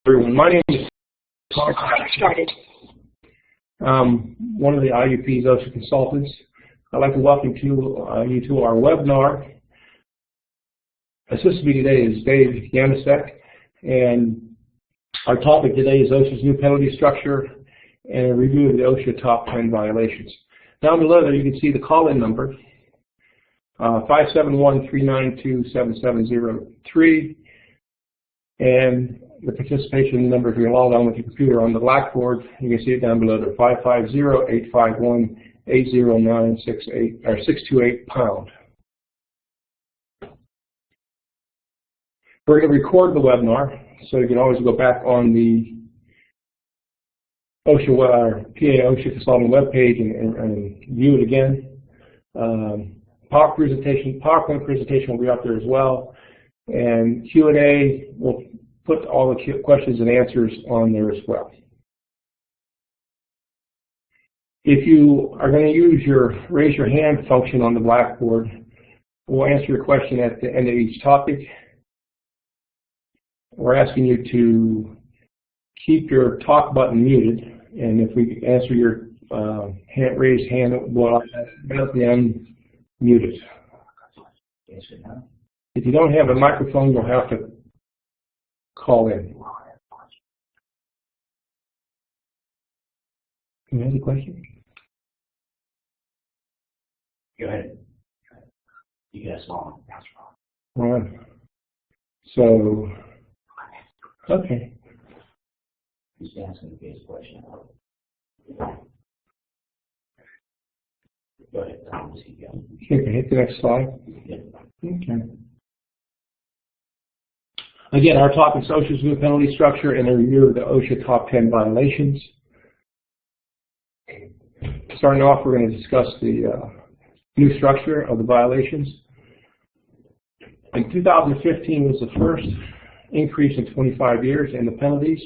Everyone, my name is Started. one of the IUP's OSHA consultants. I'd like to welcome you to our webinar. Assisting me today is Dave Yamasek, and our topic today is OSHA's new penalty structure and a review of the OSHA top 10 violations. Down below there you can see the call-in number, 571-392-7703, and the participation number if you're logged on with your computer on the blackboard. You can see it down below there, 550-851-809-628#. We're going to record the webinar, so you can always go back on the OSHA, PA OSHA Consulting webpage and view it again. PowerPoint presentation will be up there as well, and Q&A will put all the questions and answers on there as well. If you are going to use your raise your hand function on the blackboard, we'll answer your question at the end of each topic. We're asking you to keep your talk button muted, and if we answer your raised hand, we'll automatically unmute it. If you don't have a microphone, you'll have to call in. Do you have any question? Go ahead. You guys want to answer. All right. So, okay. He's asking his question. Go ahead, Tom. Okay, hit the next slide. Yeah. Okay. Again, our topic is OSHA's new penalty structure and a review of the OSHA top 10 violations. Starting off, we're going to discuss the new structure of the violations. In 2015 was the first increase in 25 years in the penalties.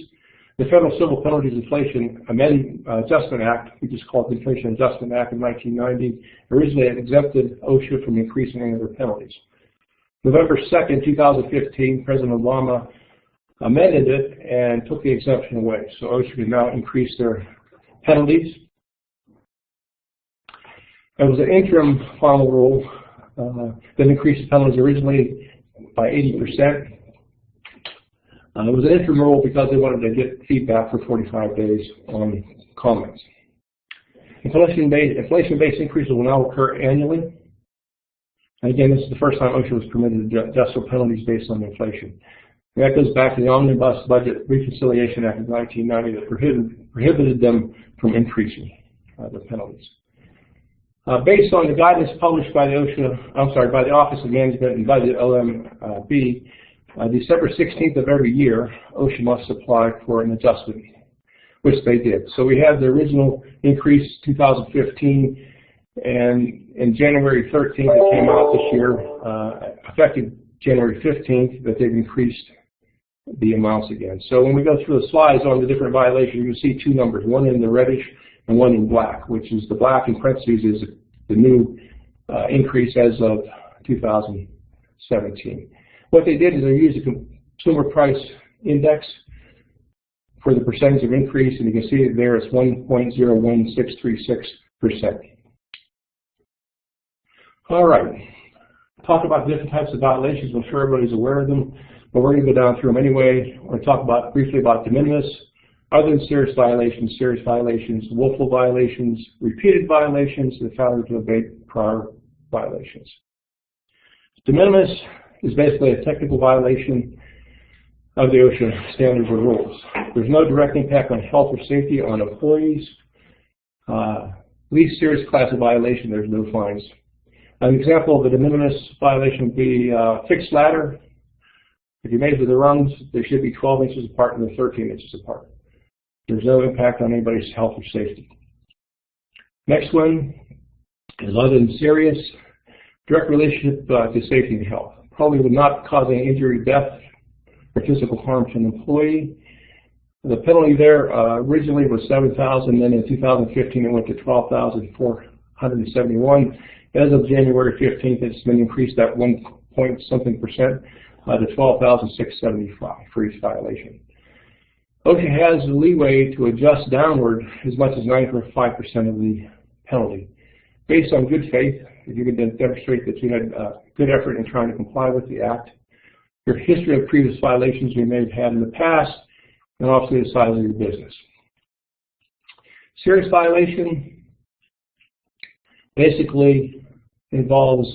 The Federal Civil Penalties Inflation Adjustment Act, we just called the Inflation Adjustment Act of 1990, originally exempted OSHA from increasing any of their penalties. November 2nd, 2015, President Obama amended it and took the exemption away. So OSHA can now increase their penalties. There was an interim final rule that increased the penalties originally by 80%. It was an interim rule because they wanted to get feedback for 45 days on comments. Inflation-based increases will now occur annually. And again, this is the first time OSHA was permitted to adjust their penalties based on inflation. And that goes back to the Omnibus Budget Reconciliation Act of 1990 that prohibited them from increasing the penalties. Based on the guidance published by the by the Office of Management and Budget, OMB, December 16th of every year, OSHA must apply for an adjustment, which they did. So we had the original increase 2015, and in January 13th it came out this year, effective January 15th, that they've increased the amounts again. So when we go through the slides on the different violations, you can see two numbers, one in the reddish and one in black, which is the black in parentheses is the new increase as of 2017. What they did is they used the Consumer Price Index for the percentage of increase, and you can see it there, it's 1.01636%. All right, talk about different types of violations. I'm sure everybody's aware of them, but we're going to go down through them anyway. We're going to talk briefly about de minimis, other than serious violations, willful violations, repeated violations, and failure to obey prior violations. De minimis is basically a technical violation of the OSHA standards or rules. There's no direct impact on health or safety on employees. Least serious class of violation, there's no fines. An example of a de minimis violation would be fixed ladder. If you measure the rungs, they should be 12 inches apart and they're 13 inches apart. There's no impact on anybody's health or safety. Next one is other than serious, direct relationship to safety and health. Probably would not cause any injury, death, or physical harm to an employee. The penalty there originally was $7,000, then in 2015 it went to $12,471. As of January 15th, it's been increased at 1 point something percent to $12,675 for each violation. OSHA has the leeway to adjust downward as much as 95% of the penalty. Based on good faith, if you can demonstrate that you had good effort in trying to comply with the Act, your history of previous violations you may have had in the past, and also the size of your business. Serious violation basically involves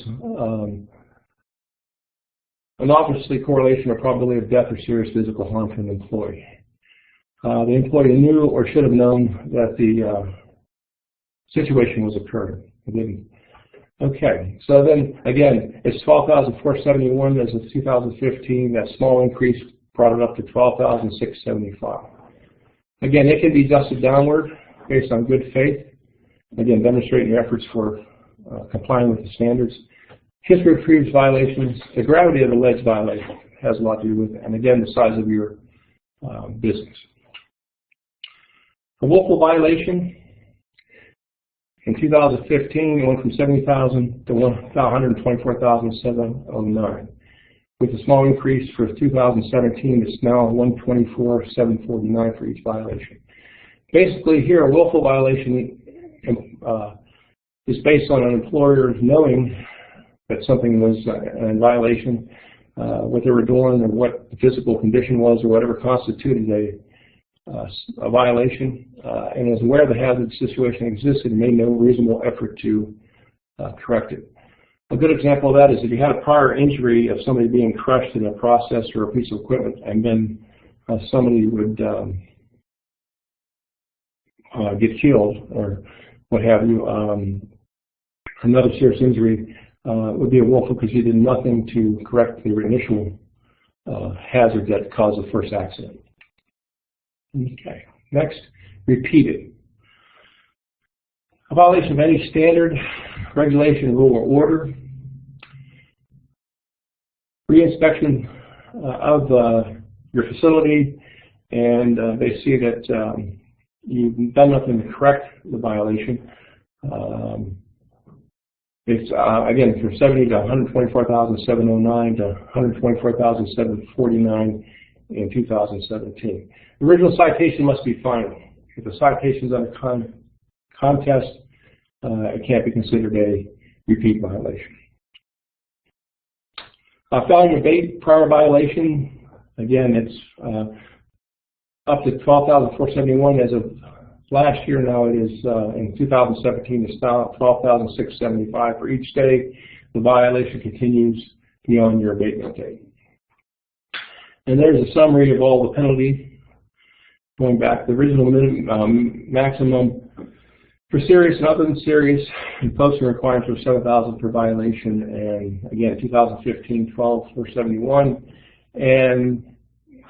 an obviously correlation or probability of death or serious physical harm to an employee. The employee knew or should have known that the situation was occurring. It didn't. Okay, so then again, it's $12,471 as of 2015. That small increase brought it up to $12,675. Again, it can be adjusted downward based on good faith. Again, demonstrating your efforts for complying with the standards. History of previous violations, the gravity of the alleged violation has a lot to do with it, and again, the size of your business. A willful violation in 2015 went from $70,000 to $124,709. With a small increase for 2017, it's now $124,749 for each violation. Basically, here a willful violation is based on an employer knowing that something was in violation, what they were doing, or what the physical condition was, or whatever constituted a violation, and is aware the hazard situation existed and made no reasonable effort to correct it. A good example of that is if you had a prior injury of somebody being crushed in a process or a piece of equipment, and then somebody would get killed or what have you, another serious injury would be a willful because you did nothing to correct the initial hazard that caused the first accident. Okay, next, repeated. A violation of any standard, regulation, rule, or order. Reinspection of your facility, and they see that you've done nothing to correct the violation. It's again from $70,000 to $124,709 to $124,749 in 2017. The original citation must be final. If the citation is under contest, it can't be considered a repeat violation. Failing to abate prior violation, again, it's up to $12,471 as of last year. Now it is in 2017. It's now $12,675 for each day. The violation continues beyond your abatement date. And there's a summary of all the penalties going back. The original maximum for serious and other than serious and posting requirements were $7,000 per violation, and again 2015 $12,471, and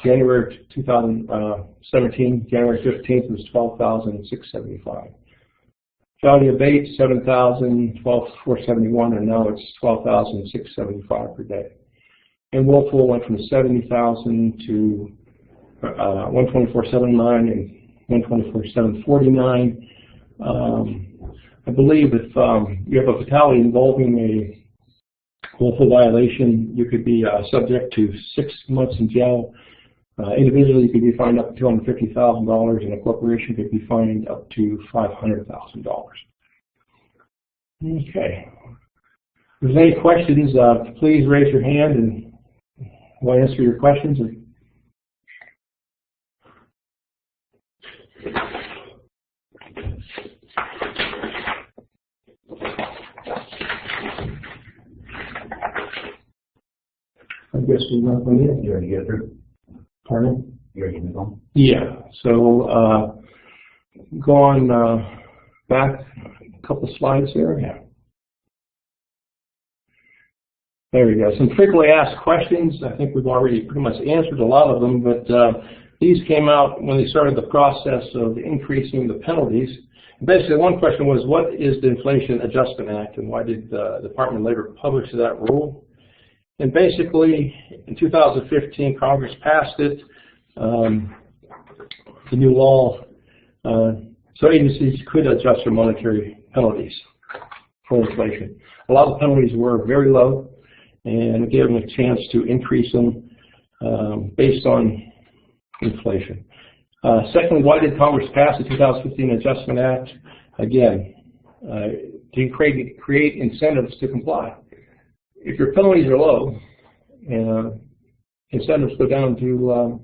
January 2017 January 15th was $12,675. Failure to abate $7,000, $12,471, and now it's $12,675 per day. And willful went from $70,000 to $124,709 and $124,749. I believe if you have a fatality involving a willful violation, you could be subject to 6 months in jail. Individually, you could be fined up to $250,000, and a corporation could be fined up to $500,000. Okay. If there's any questions, please raise your hand and we'll answer your questions. I guess we're not going to get You already get through? Pardon? You already get through? Yeah. So go on back a couple slides there. Yeah. There we go. Some frequently asked questions. I think we've already pretty much answered a lot of them, but these came out when they started the process of increasing the penalties. Basically, one question was, what is the Inflation Adjustment Act, and why did the Department of Labor publish that rule? And basically, in 2015, Congress passed it, the new law, so agencies could adjust their monetary penalties for inflation. A lot of the penalties were very low, and it gave them a chance to increase them based on inflation. Secondly, why did Congress pass the 2015 Adjustment Act? Again, to create incentives to comply. If your penalties are low, incentives go down to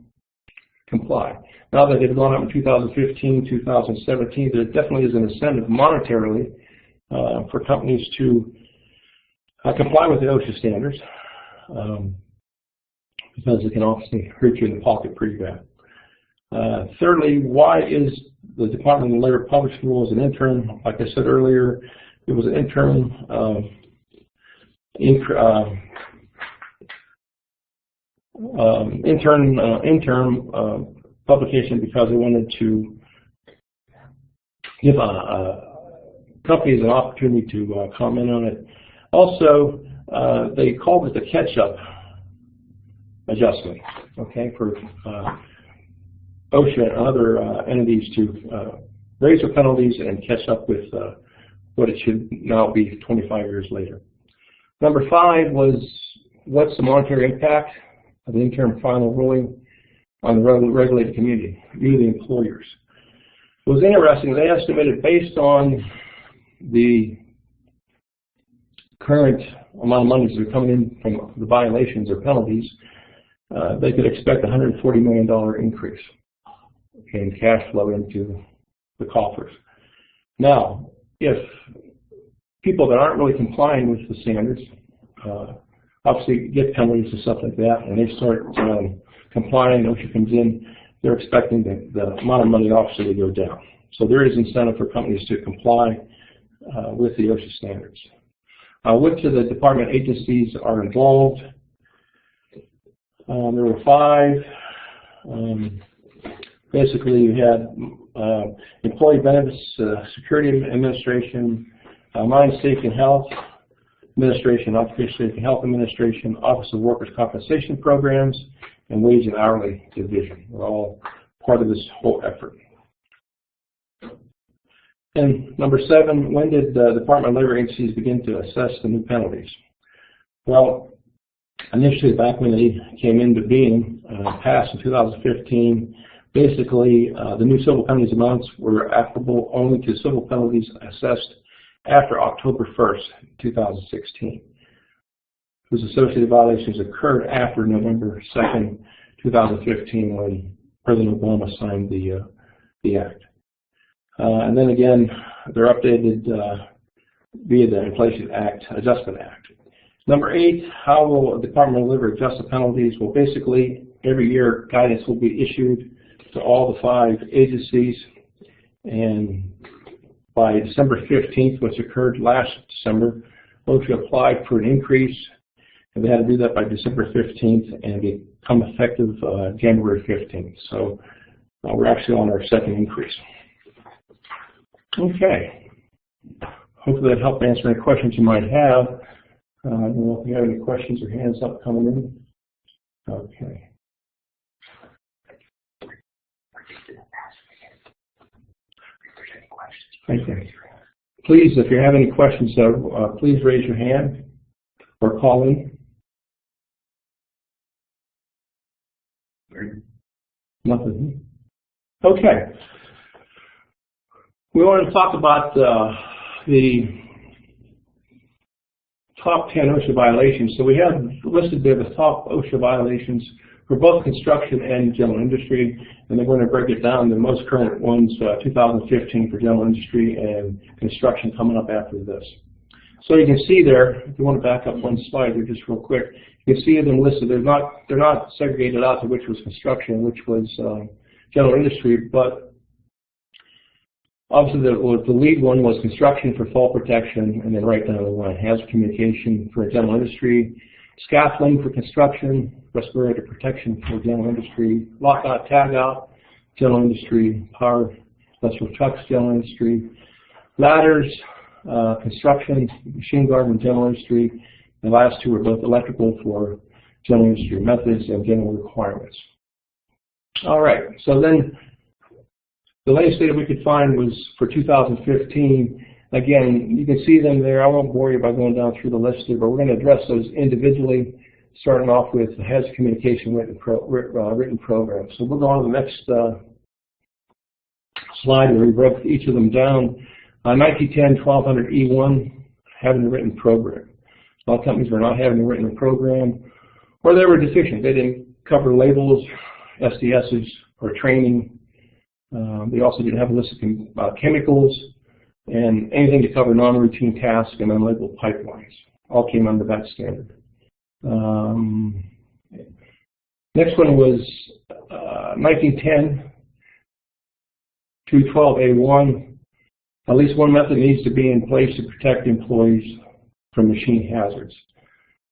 comply. Now that they've gone up in 2015, 2017, there definitely is an incentive monetarily for companies to comply with the OSHA standards, because it can obviously hurt you in the pocket pretty bad. Thirdly, why is the Department of Labor publishing rules an interim? Like I said earlier, it was an interim publication because they wanted to give companies an opportunity to comment on it. Also, they called it the catch-up adjustment, okay, for OSHA and other entities to raise their penalties and catch up with what it should now be 25 years later. Number 5 was, what's the monetary impact of the interim final ruling on the regulated community, you, the employers? It was interesting. They estimated, based on the current amount of monies that are coming in from the violations or penalties, they could expect a $140 million increase in cash flow into the coffers. Now, if people that aren't really complying with the standards obviously get penalties and stuff like that, and they start complying, OSHA comes in, they're expecting the amount of money obviously to go down. So there is incentive for companies to comply with the OSHA standards. Which of the department agencies are involved? There were 5. Basically, you had Employee Benefits Security Administration, Mine Safety and Health Administration, Occupational Safety and Health Administration, Office of Workers' Compensation Programs, and Wage and Hourly Division. They're all part of this whole effort. And number 7, when did the Department of Labor agencies begin to assess the new penalties? Well, initially, back when they came into being, passed in 2015, basically the new civil penalties amounts were applicable only to civil penalties assessed after October 1st, 2016. Those associated violations occurred after November 2nd, 2015, when President Obama signed the act. And then again, they're updated via the Inflation Adjustment Act. Number 8, how will the Department of Labor adjust the penalties? Well, basically, every year guidance will be issued to all the 5 agencies, and by December 15th, which occurred last December, OSHA applied for an increase, and they had to do that by December 15th and become effective January 15th. So we're actually on our 2nd increase. Okay. Hopefully that helped answer any questions you might have. I don't know if you have any questions or hands up coming in. Okay. Thank you. Please, if you have any questions, please raise your hand or call in. Nothing. Okay. We want to talk about the top 10 OSHA violations. So we have listed there the top OSHA violations for both construction and general industry, and then we're going to break it down. The most current ones, 2015 for general industry and construction coming up after this. So you can see there, if you want to back up one slide here just real quick, you can see them listed. They're not segregated out to which was construction, which was general industry, but obviously the lead one was construction for fall protection, and then right down the line, hazard communication for general industry, scaffolding for construction, respiratory protection for general industry, lockout, tagout, general industry, power, electrical trucks, general industry, ladders, construction, machine guard, general industry. The last 2 are both electrical for general industry methods and general requirements. All right, so then the latest data we could find was for 2015. Again, you can see them there. I won't bore you by going down through the list here, but we're going to address those individually, starting off with the hazard communication written program. So we'll go on to the next slide where we broke each of them down. 1910, 1200E1, having a written program. A lot of companies were not having a written program, or they were deficient. They didn't cover labels, SDSs, or training. They also didn't have a list of chemicals and anything to cover non-routine tasks and unlabeled pipelines. All came under that standard. Next one was 1910 212A1. At least one method needs to be in place to protect employees from machine hazards.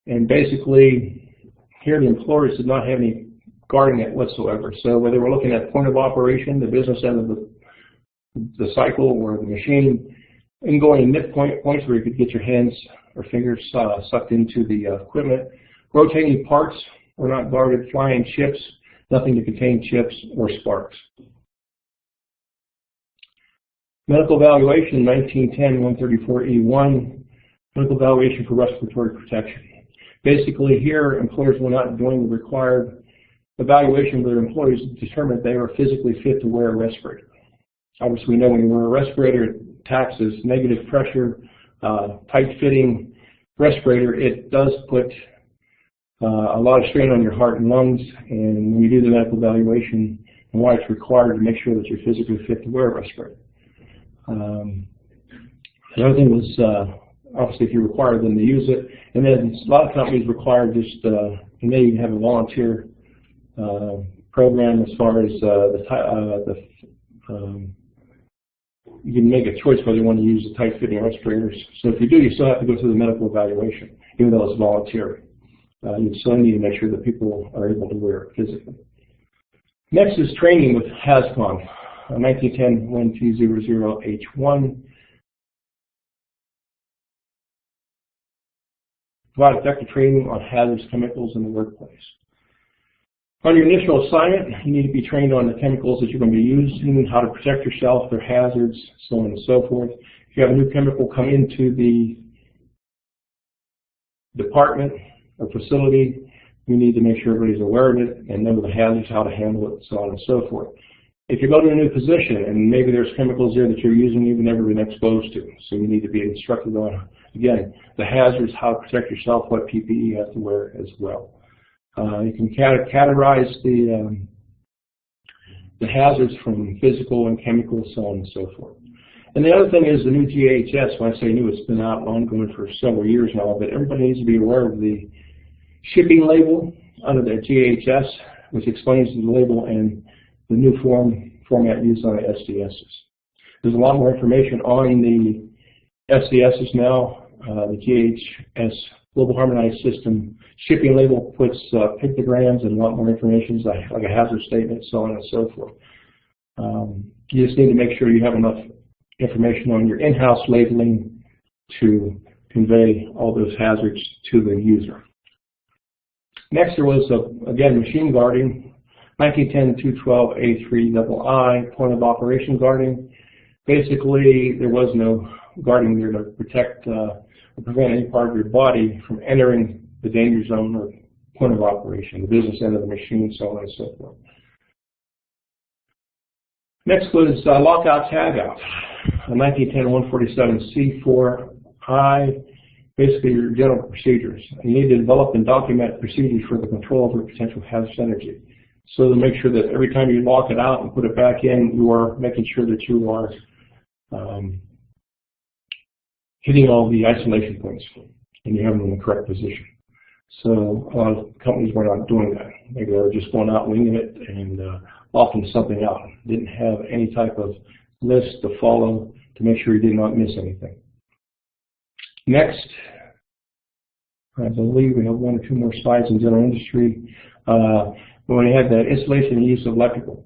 And basically, here the employers did not have any guarding it whatsoever. So whether we're looking at point of operation, the business end of the cycle, or the machine, and going to nip points where you could get your hands or fingers sucked into the equipment. Rotating parts were not guarded. Flying chips, nothing to contain chips or sparks. Medical evaluation, 1910 134E1, medical evaluation for respiratory protection. Basically here, employers were not doing the required evaluation where their employees determined they were physically fit to wear a respirator. Obviously, we know when you wear a respirator, it acts as negative pressure, tight-fitting respirator. It does put a lot of strain on your heart and lungs, and when you do the medical evaluation, and why it's required to make sure that you're physically fit to wear a respirator. The other thing was, obviously, if you require them to use it, and then a lot of companies require just, and they even have a volunteer program as far as you can make a choice whether you want to use the tight-fitting respirators. So if you do, you still have to go through the medical evaluation, even though it's voluntary. You still need to make sure that people are able to wear it physically. Next is training with HAZCON, 1910 1200H1. Provide effective training on hazardous chemicals in the workplace. On your initial assignment, you need to be trained on the chemicals that you're going to be using, how to protect yourself, their hazards, so on and so forth. If you have a new chemical come into the department or facility, you need to make sure everybody's aware of it and know the hazards, how to handle it, so on and so forth. If you go to a new position and maybe there's chemicals there that you're using you've never been exposed to, so you need to be instructed on, again, the hazards, how to protect yourself, what PPE you have to wear as well. You can categorize the hazards from physical and chemical, so on and so forth. And the other thing is the new GHS. When I say new, it's been out ongoing for several years now, but everybody needs to be aware of the shipping label under the GHS, which explains the label and the new format used on the SDSs. There's a lot more information on the SDSs now. The GHS Global Harmonized System shipping label puts pictograms and a lot more information, like a hazard statement, so on and so forth. You just need to make sure you have enough information on your in-house labeling to convey all those hazards to the user. Next, there was, again, machine guarding, 1910 212A3II, point of operation guarding. Basically, there was no guarding there to protect or prevent any part of your body from entering the danger zone or point of operation, the business end of the machine, so on and so forth. Next was lockout tagout, 1910 147C4I, basically your general procedures. You need to develop and document procedures for the control over potential hazardous energy. So to make sure that every time you lock it out and put it back in, you are making sure that you are hitting all the isolation points and you have them in the correct position. So a lot of companies were not doing that. Maybe they were just going out winging it and locking something out. Didn't have any type of list to follow to make sure you did not miss anything. Next, I believe we have one or two more slides in general industry. When we had the installation and use of electrical.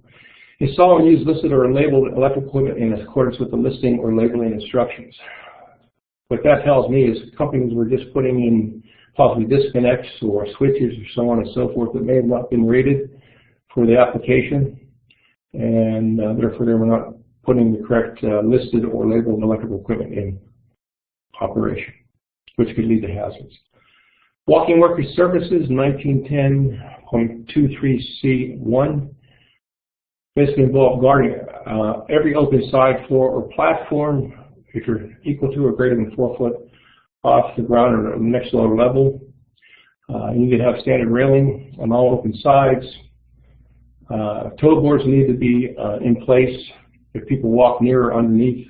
Install and use listed or labeled electrical equipment in accordance with the listing or labeling instructions. What that tells me is companies were just putting in possibly disconnects or switches or so on and so forth that may have not been rated for the application, and therefore they were not putting the correct listed or labeled electrical equipment in operation, which could lead to hazards. Walking workers services, 1910.23C1, basically involved guarding every open side, floor, or platform, if you're equal to or greater than 4 foot off the ground or the next lower level. You need to have standard railing on all open sides. Toe boards need to be in place if people walk near or underneath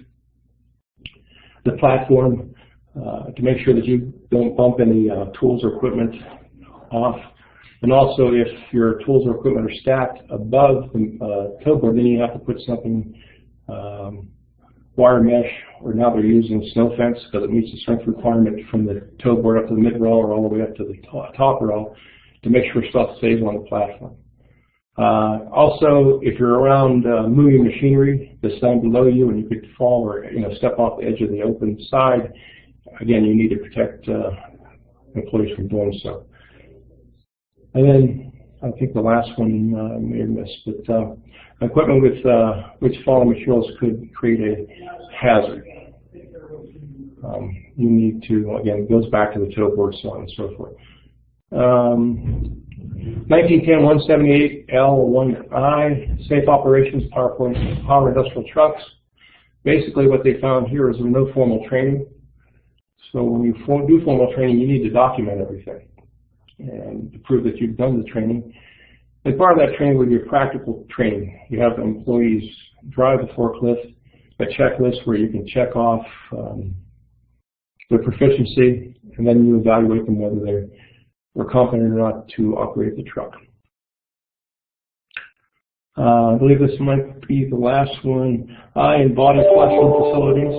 the platform to make sure that you don't bump any tools or equipment off. And also, if your tools or equipment are stacked above the toe board, then you have to put something, wire mesh, or now they're using snow fence because it meets the strength requirement from the toe board up to the mid rail or all the way up to the top rail to make sure stuff stays on the platform. Also, if you're around moving machinery that's down below you and you could fall or step off the edge of the open side, again, you need to protect employees from doing so. And then I think the last one I may have missed, but equipment with which falling materials could create a hazard. You need to, again, it goes back to the toe board, so on and so forth. 1910-178L1I, Safe Operations Power Industrial Trucks. Basically what they found here is no formal training. So when you do formal training, you need to document everything and to prove that you've done the training. And part of that training would be practical training. You have the employees drive the forklift, a checklist where you can check off their proficiency, and then you evaluate them whether they're competent or not to operate the truck. I believe this might be the last one. Eye and body flushing facilities.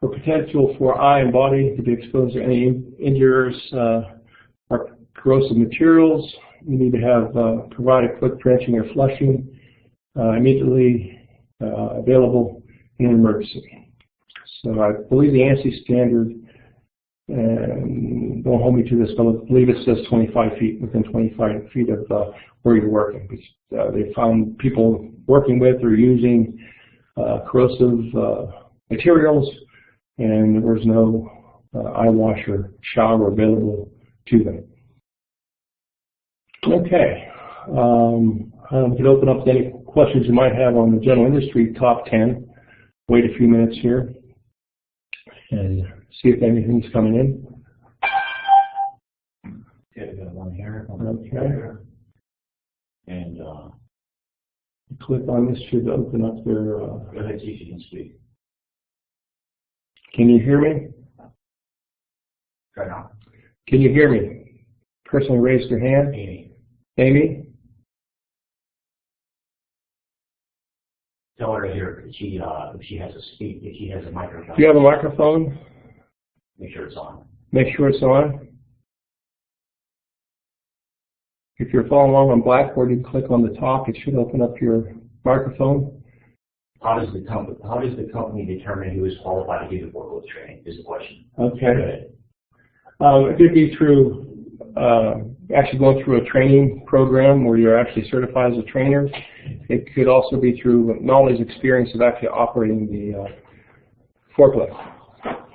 For potential for eye and body to be exposed to any injurious or corrosive materials, you need to have provided quick drenching or flushing immediately available in an emergency. So I believe the ANSI standard, and don't hold me to this, but I believe it says 25 feet, within 25 feet of where you're working. They found people working with or using corrosive materials, and there was no eye wash or shower available to them. Okay, we can open up to any questions you might have on the general industry top 10. Wait a few minutes here and see if anything's coming in. Yeah, I got one here. Okay. And click on this should open up their. go ahead, see if you can speak. Can you hear me? Try now. Can you hear me? Person raised their hand. Amy, Amy? tell her here if she has a speak, if she has a microphone. Do you have a microphone? Make sure it's on. Make sure it's on. If you're following along on Blackboard, you click on the top. It should open up your microphone. How does the company determine who is qualified to do the forklift training? Is the question. Okay. It could be through actually going through a training program where you're actually certified as a trainer. It could also be through knowledge experience of actually operating the forklift.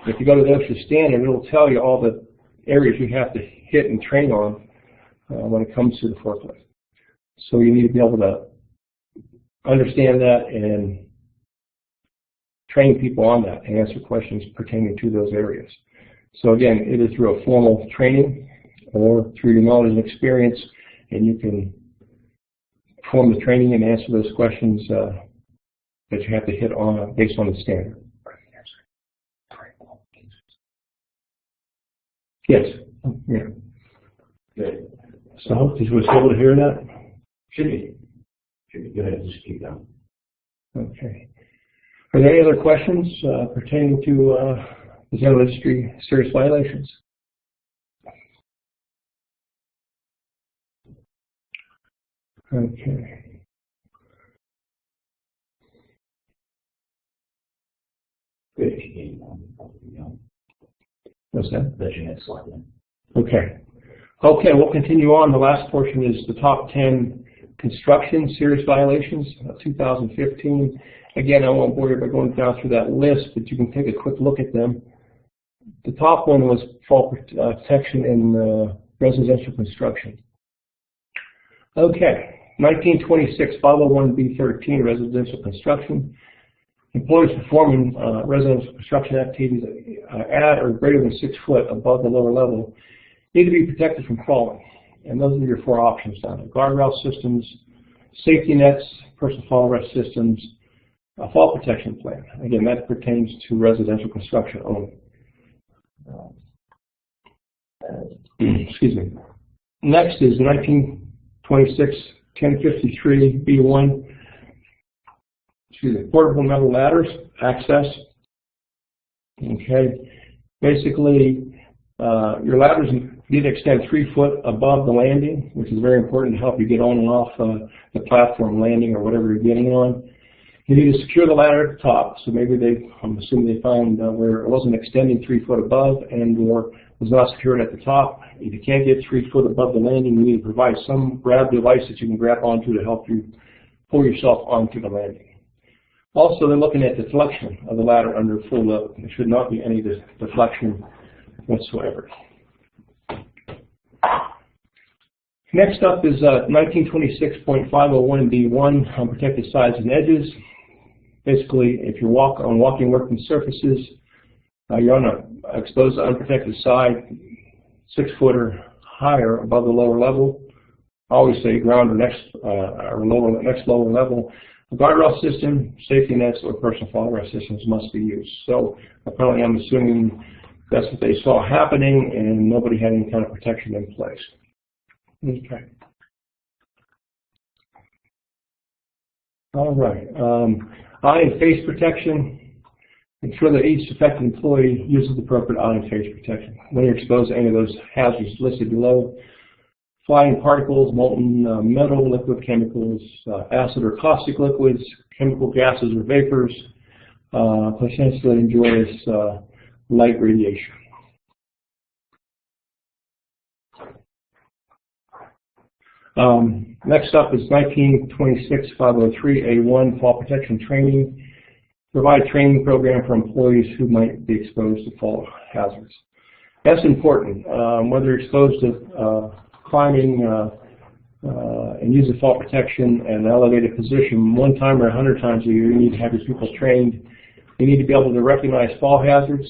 If you go to the OSHA standard, it will tell you all the areas you have to hit and train on when it comes to the forklift. So you need to be able to understand that and train people on that and answer questions pertaining to those areas. So again, it is through a formal training or through your knowledge and experience, and you can perform the training and answer those questions that you have to hit on based on the standard. Yes. Yeah. Good. So I hope you was able to hear that. Should be. Go ahead, just keep going. Okay. Are there any other questions pertaining to the general industry serious violations? Okay. Good. What's that? That's your next slide then. Okay. Okay, we'll continue on. The last portion is the top 10 construction serious violations of 2015. Again, I won't bore you by going down through that list, but you can take a quick look at them. The top one was fall protection in residential construction. Okay, 1926-501B13, residential construction. Employees performing residential construction activities at or greater than 6 foot above the lower level need to be protected from falling. And those are your 4 options down there: guardrail systems, safety nets, personal fall arrest systems, a fall protection plan. Again, that pertains to residential construction only. Excuse me. Next is 1926-1053-B1. Portable metal ladders, access. Okay. Basically, your ladders need to extend 3 foot above the landing, which is very important to help you get on and off the platform landing or whatever you're getting on. You need to secure the ladder at the top. So maybe I'm assuming they found where it wasn't extending 3 foot above and or was not secured at the top. If you can't get 3 foot above the landing, you need to provide some grab device that you can grab onto to help you pull yourself onto the landing. Also, they're looking at deflection of the ladder under full load. There should not be any deflection whatsoever. Next up is 1926.501B1, unprotected sides and edges. Basically, if you're on walking working surfaces, you're on an exposed unprotected side, 6 foot or higher above the lower level. I always say ground or next lower level. A guardrail system, safety nets, or personal fall arrest systems must be used. So apparently I'm assuming that's what they saw happening and nobody had any kind of protection in place. Okay. All right. Eye and face protection. Ensure that each affected employee uses appropriate eye and face protection when you're exposed to any of those hazards listed below. Flying particles, molten metal, liquid chemicals, acid or caustic liquids, chemical gases or vapors, potentially injurious light radiation. Next up is 1926-503A1, fall protection training. Provide a training program for employees who might be exposed to fall hazards. That's important. Whether you're exposed to climbing and using fall protection in an elevated position 1 time or 100 times a year, you need to have your people trained. They need to be able to recognize fall hazards,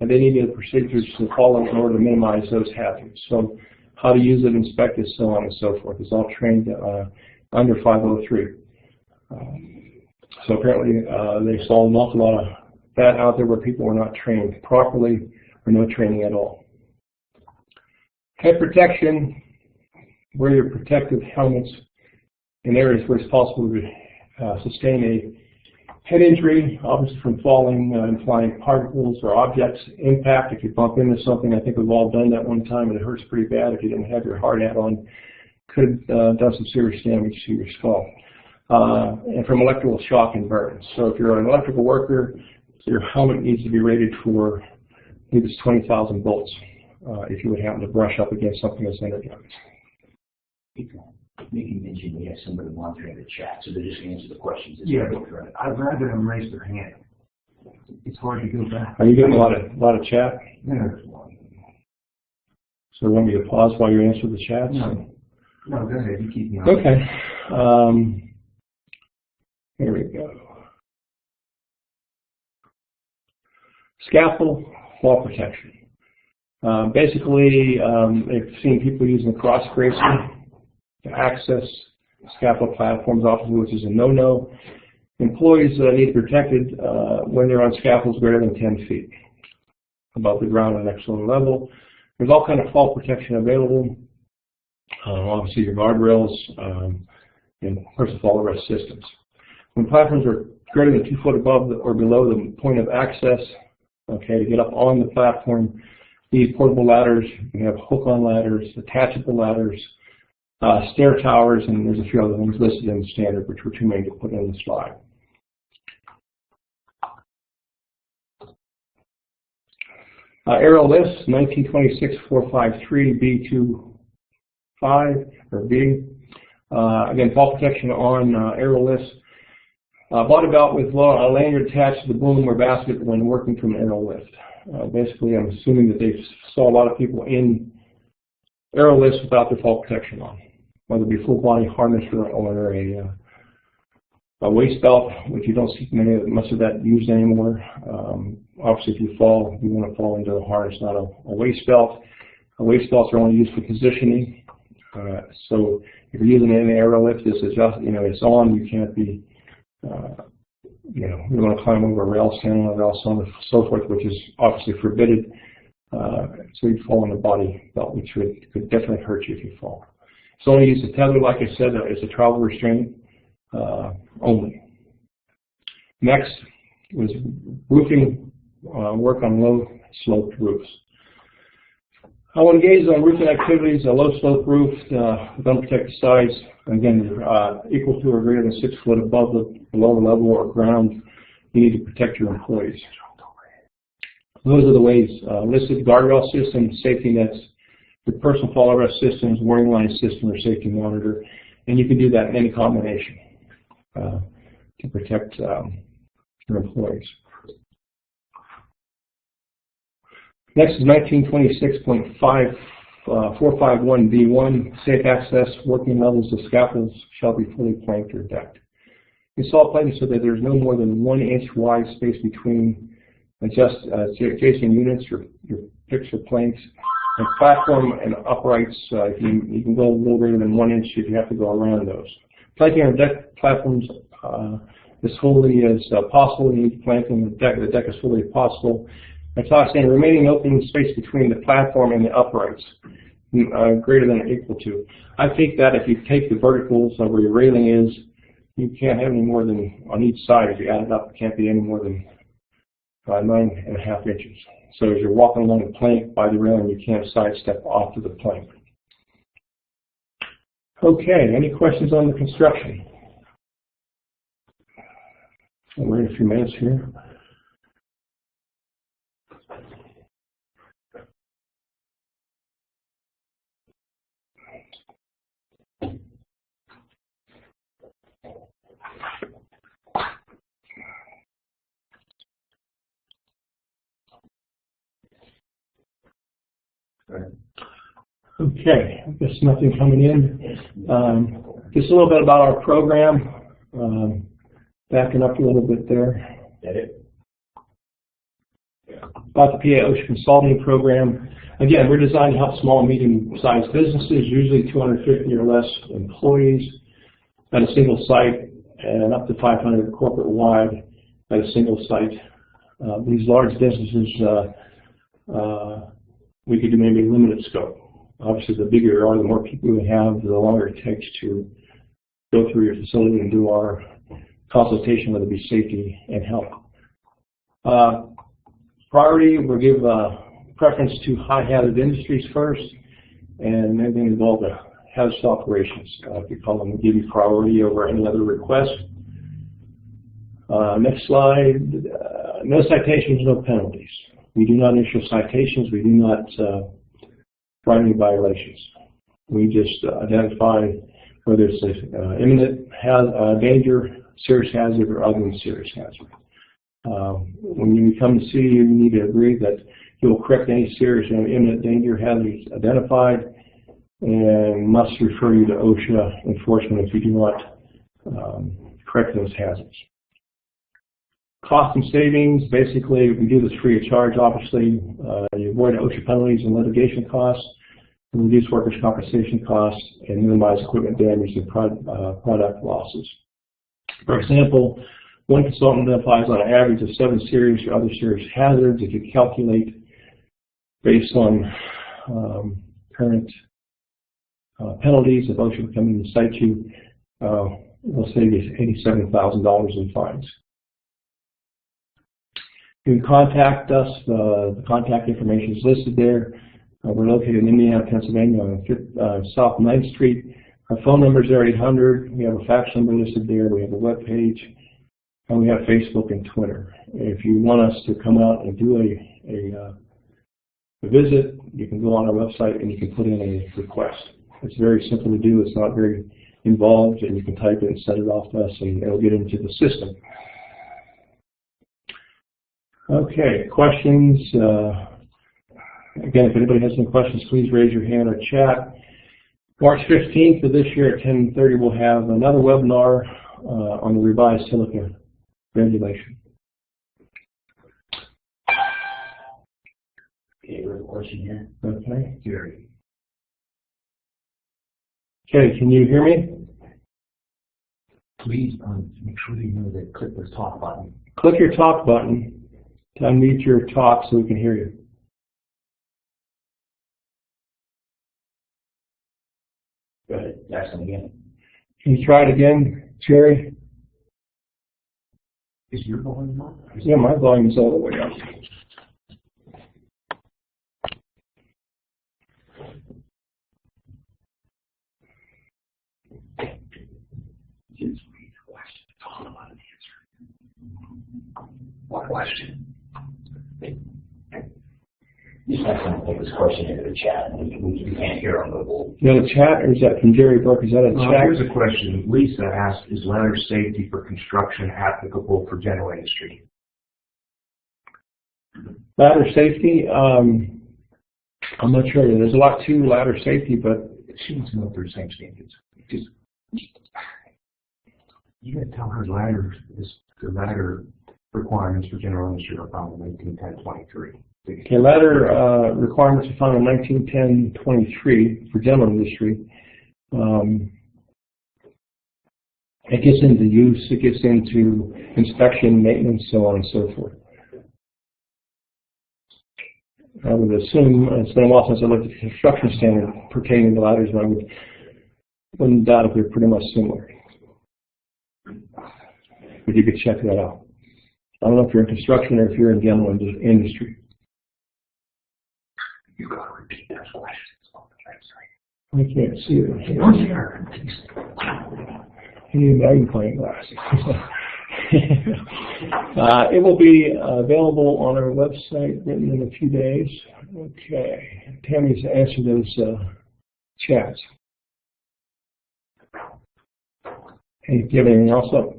and they need the procedures to follow in order to minimize those hazards. So how to use it, inspect it, so on and so forth. It's all trained under 503. So apparently they saw an awful lot of that out there where people were not trained properly or no training at all. Head protection, wear your protective helmets in areas where it's possible to sustain a head injury, obviously from falling and flying particles or objects. Impact, if you bump into something, I think we've all done that one time and it hurts pretty bad. If you didn't have your hard hat on, could have done some serious damage to your skull. And from electrical shock and burns. So if you're an electrical worker, your helmet needs to be rated for, I believe it's 20,000 volts. If you would happen to brush up against something that's energized. Making mention we have somebody monitoring the chat, so they're just going to answer the questions. Yeah, I'd rather them raise their hand. It's hard to go back. Are you getting a lot of chat? Yeah, there's one. So you want me to pause while you answer the chat? No, go ahead. You keep me on. Okay. Here we go. Scaffold, fall protection. Basically, they've seen people using cross bracing to access scaffold platforms, obviously, which is a no-no. Employees need to be protected when they're on scaffolds greater than 10 feet above the ground at next lower level. There's all kind of fall protection available. Obviously, your guardrails and personal fall arrest systems. When platforms are greater than 2 foot above or below the point of access, okay, to get up on the platform, you need portable ladders. You have hook-on ladders, attachable ladders, stair towers, and there's a few other things listed in the standard, which were too many to put in the slide. Aerial lifts, 1926-453-B25 or B. Again, fall protection on aerial lifts. Body belt with a lanyard attached to the boom or basket when working from an aerial lift. Basically, I'm assuming that they saw a lot of people in aerial lifts without their fall protection on. whether it be full body harness or a waist belt, which you don't see much of that used anymore. Obviously, if you fall, you want to fall into a harness, not a waist belt. Waist belts are only used for positioning. So if you're using an aerolift, it's it's on. You can't be, you want to climb over a rail, stand on a rail, so on and so forth, which is obviously forbidden. So you fall on the body belt, which could definitely hurt you if you fall. It's only used to tether, like I said, as a travel restraint only. Next was roofing work on low sloped roofs. I want to engage on roofing activities. A low slope roof with unprotected sides, again, equal to or greater than 6 foot above the lower level or ground. You need to protect your employees. Those are the ways listed: guardrail system, safety nets, your personal fall arrest systems, warning line system, or safety monitor. And you can do that in any combination to protect your employees. Next is 1926.451B1, safe access, working levels of scaffolds shall be fully planked or decked. Install planking so that there's no more than 1 inch wide space between adjacent units, your picks or planks, and platform and uprights. You can go a little greater than 1 inch if you have to go around those. Planking on deck platforms as fully as possible. You need planking the deck. The deck as fully as possible. I talk saying remaining open space between the platform and the uprights, greater than or equal to. I think that if you take the verticals of where your railing is, you can't have any more than, on each side, if you add it up, it can't be any more than 9.5 inches. So as you're walking along the plank by the railing, you can't sidestep off to the plank. Okay, any questions on the construction? I'll wait a few minutes here. Okay, I guess nothing coming in. Just a little bit about our program. Backing up a little bit there. That it? About the PA OSHA Consulting Program. Again, we're designed to help small and medium-sized businesses, usually 250 or less employees, at a single site, and up to 500 corporate-wide at a single site. These large businesses, we could do maybe a limited scope. Obviously, the bigger you are, the more people we have, the longer it takes to go through your facility and do our consultation, whether it be safety and health. Priority, we'll give preference to high hazard industries first, and anything involved with hazardous operations. If you call them, we'll give you priority over any other request. Next slide. No citations, no penalties. We do not issue citations. We do not write any violations. We just identify whether it's imminent danger, serious hazard, or other than serious hazard. When we come to see you, you need to agree that you will correct any serious and imminent danger hazards identified, and must refer you to OSHA enforcement if you do not correct those hazards. Cost and savings, basically, we do this free of charge, obviously. You avoid OSHA penalties and litigation costs, and reduce workers' compensation costs, and minimize equipment damage and product losses. For example, one consultant identifies on an average of 7 serious or other serious hazards. If you calculate based on current penalties, if OSHA would come in and cite you, we'll save you $87,000 in fines. You can contact us. The contact information is listed there. We're located in Indiana, Pennsylvania on South 9th Street. Our phone number is there, 800. We have a fax number listed there. We have a web page. And we have Facebook and Twitter. If you want us to come out and do a visit, you can go on our website and you can put in a request. It's very simple to do. It's not very involved, and you can type it and send it off to us, and it'll get into the system. Okay, questions. Again, if anybody has any questions, please raise your hand or chat. March 15th of this year at 10:30, we'll have another webinar on the revised silica regulation. Okay, we have a question here. Okay. Gary. Okay, can you hear me? Please make sure you know that click the talk button. Click your talk button to unmute your talk so we can hear you. Go ahead, ask them again. Can you try it again, Jerry? Is your volume on? Yeah, my volume's all the way up. Just read the question. Talk about an answer. What question? Just have someone take this question into the chat. We can't hear on mobile. Is that a chat or is that from Jerry Burke? Is that a chat? Here's a question. Lisa asked, is ladder safety for construction applicable for general industry? Ladder safety? I'm not sure. There's a lot to ladder safety, but She wants to know if they're the same standards. Just, you gotta tell her the ladder requirements for general industry are found in 1910-23. okay, ladder requirements are found in 1910-23 for general industry. It gets into use, it gets into inspection, maintenance, so on and so forth. I would assume, it's been a while since I looked at the construction standard pertaining to ladders, but I wouldn't doubt if they're pretty much similar. But you could check that out. I don't know if you're in construction or if you're in general industry. You gotta repeat those questions on the I website. can't see it. I need a magnifying glass. It will be available on our website written in a few days. Okay. Tammy's answered those chats. Hey, do you have anything else up?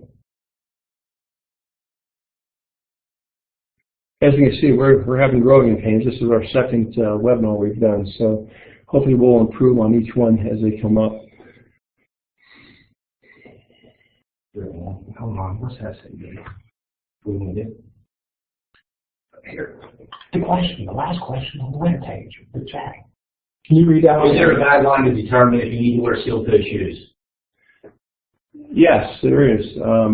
As you can see, we're having growing pains. This is our second webinar we've done, so hopefully we'll improve on each one as they come up. Hold on, what's that say? Here. The last question on the web page, the chat. Can you read out? Is there a guideline to determine if you need to wear steel-toe shoes? Yes, there is.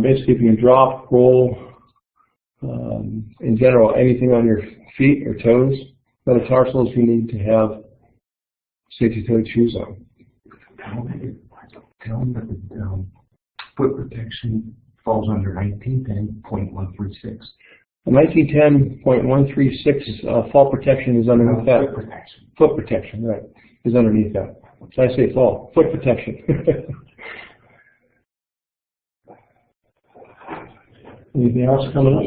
Basically, if you can drop, roll, in general, anything on your feet or toes, metatarsals, you need to have safety-toed shoes on. Tell them that the foot protection falls under 1910.136. 1910.136 fall protection is underneath that. Foot protection. Foot protection, right, is underneath that. So I say fall, foot protection. Anything else coming up?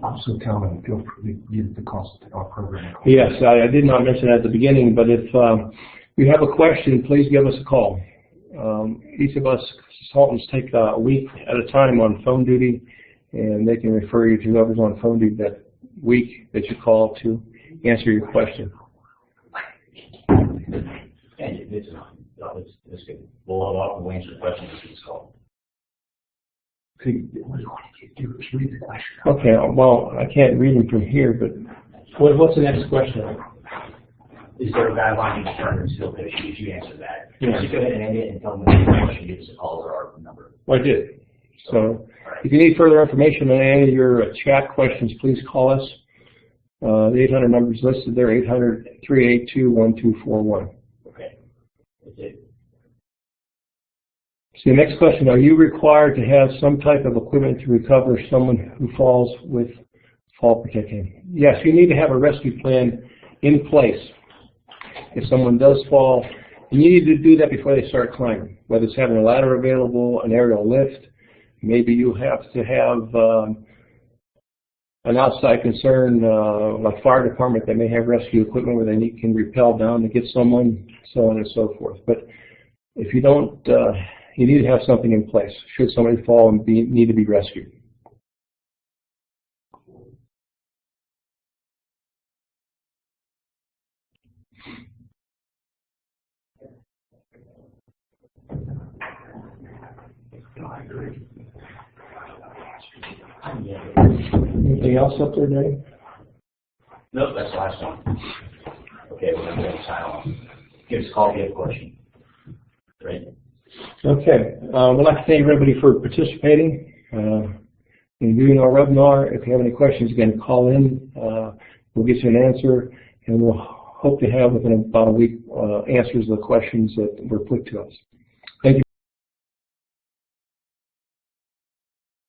Also tell them, feel free to give the cost of our program. Yes, I did not mention that at the beginning, but if you have a question, please give us a call. Each of us consultants take a week at a time on phone duty, and they can refer you to whoever's on phone duty that week that you call to answer your question. It's good. We'll answer the questions as it's called. What do you want to do? Just read the question. Okay, well, I can't read them from here, but what's the next question? Is there a guideline to determine steel-toe shoes? You answer that. Yeah. Just go ahead and end it and tell them the question. Give us a call or our number. Well, I did. So if you need further information on any of your chat questions, please call us. The 800 number is listed there, 800-382-1241. Okay. That's it. So the next question, are you required to have some type of equipment to recover someone who falls with fall protection? Yes, you need to have a rescue plan in place. If someone does fall, and you need to do that before they start climbing, whether it's having a ladder available, an aerial lift, maybe you have to have an outside concern, like fire department that may have rescue equipment where they can rappel down to get someone, so on and so forth. But if you don't, you need to have something in place should somebody fall and need to be rescued. agree. Anything else up there, Dave? Nope, that's the last one. Okay, we're going to sign off. Give us a call if you have a question. Great. Okay. We'd like to thank everybody for participating in viewing our webinar. If you have any questions, again, call in. We'll get you an answer, and we'll hope to have within about a week answers to the questions that were put to us.